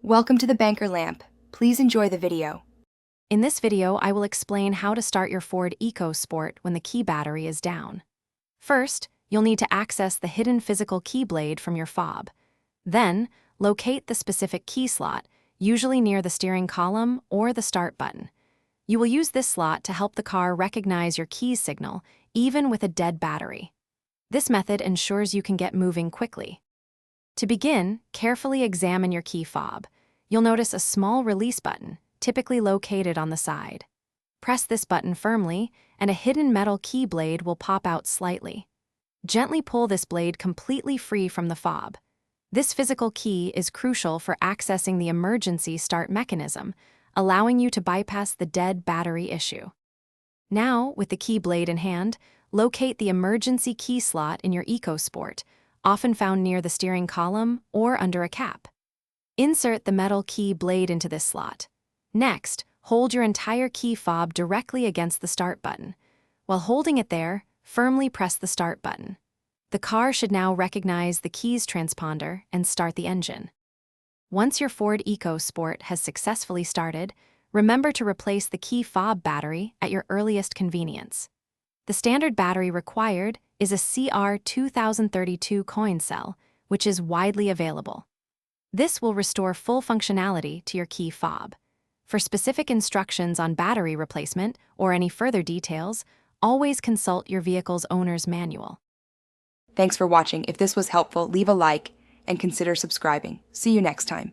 Welcome to the Banker Lamp. Please enjoy the video. In this video, I will explain how to start your Ford Ecosport when the key battery is down. First, you'll need to access the hidden physical key blade from your fob. Then, locate the specific key slot, usually near the steering column or the start button. You will use this slot to help the car recognize your keys signal, even with a dead battery. This method ensures you can get moving quickly. To begin, carefully examine your key fob. You'll notice a small release button, typically located on the side. Press this button firmly, and a hidden metal key blade will pop out slightly. Gently pull this blade completely free from the fob. This physical key is crucial for accessing the emergency start mechanism, allowing you to bypass the dead battery issue. Now, with the key blade in hand, locate the emergency key slot in your Ecosport, often found near the steering column or under a cap. Insert the metal key blade into this slot. Next, hold your entire key fob directly against the start button. While holding it there, firmly press the start button. The car should now recognize the keys transponder and start the engine. Once your Ford Ecosport has successfully started, remember to replace the key fob battery at your earliest convenience. The standard battery required is a CR2032 coin cell, which is widely available. This will restore full functionality to your key fob. For specific instructions on battery replacement or any further details, always consult your vehicle's owner's manual. Thanks for watching. If this was helpful, leave a like and consider subscribing. See you next time.